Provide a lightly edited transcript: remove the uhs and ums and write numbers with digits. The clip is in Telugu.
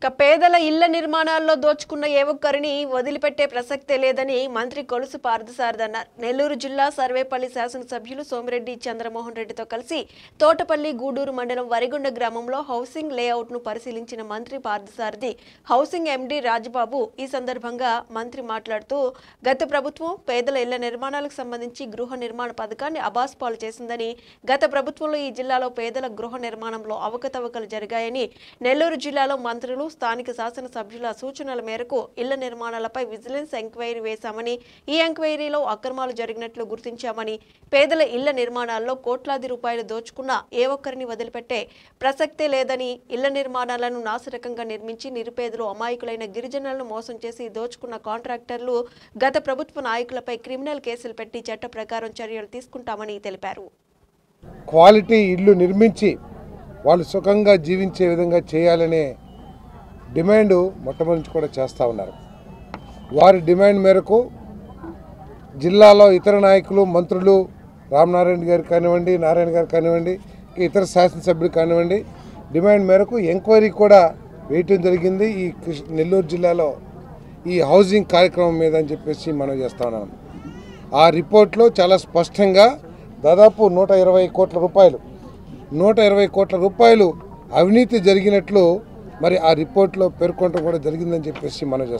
పేదల ఇళ్ల నిర్మాణాల్లో దోచుకున్న ఏ ఒక్కరిని వదిలిపెట్టే ప్రసక్తే లేదని మంత్రి కొలుసు పార్థసారథి అన్నారు. నెల్లూరు జిల్లా సర్వేపల్లి శాసనసభ్యులు సోమిరెడ్డి చంద్రమోహన్ రెడ్డితో కలిసి తోటపల్లి గూడూరు మండలం వరిగొండ గ్రామంలో హౌసింగ్ లేఅవుట్ ను పరిశీలించిన మంత్రి పార్థసారథి హౌసింగ్ ఎండీ రాజబాబు ఈ సందర్భంగా మంత్రి మాట్లాడుతూ గత ప్రభుత్వం పేదల ఇళ్ల నిర్మాణాలకు సంబంధించి గృహ నిర్మాణ పథకాన్ని అబాస్పాలు చేసిందని, గత ప్రభుత్వంలో ఈ జిల్లాలో పేదల గృహ నిర్మాణంలో అవకతవకలు జరిగాయని, నెల్లూరు జిల్లాలో మంత్రులు స్థానిక శాసనసభ్యుల సూచనల మేరకు ఇళ్ల నిర్మాణాలపై విజిలెన్స్ ఎంక్వైరీ వేశామని, ఈ ఎంక్వైరీలో అక్రమాలు జరిగినట్లు గుర్తించామని, పేదల ఇళ్ల నిర్మాణాల్లో కోట్లాది రూపాయలు దోచుకున్న ఏ ఒక్కరిని వదిలిపెట్టే ప్రసక్తే లేదని, ఇళ్ల నిర్మాణాలను నాసిరకంగా నిర్మించి నిరుపేదలు అమాయకులైన గిరిజనులను మోసం చేసి దోచుకున్న కాంట్రాక్టర్లు గత ప్రభుత్వ నాయకులపై క్రిమినల్ కేసులు పెట్టి చట్ట ప్రకారం చర్యలు తీసుకుంటామని తెలిపారు. క్వాలిటీ ఇల్లు నిర్మించి వాళ్ళు సుఖంగా జీవించే విధంగా చేయాలనే డిమాండ్ మొట్టమొదటి కూడా చేస్తూ ఉన్నారు. వారి డిమాండ్ మేరకు జిల్లాలో ఇతర నాయకులు, మంత్రులు, రామనారాయణ గారు కానివ్వండి, నారాయణ గారు కానివ్వండి, ఇతర శాసనసభ్యులు కానివ్వండి, డిమాండ్ మేరకు ఎంక్వైరీ కూడా వేయటం జరిగింది ఈ నెల్లూరు జిల్లాలో ఈ హౌసింగ్ కార్యక్రమం మీద అని చెప్పేసి మనం చేస్తూ ఉన్నాం. ఆ రిపోర్ట్లో చాలా స్పష్టంగా దాదాపు 120 కోట్ల రూపాయలు అవినీతి జరిగినట్లు మరి ఆ రిపోర్ట్లో పేర్కొనడం కూడా జరిగిందని చెప్పేసి మనం చేస్తాం.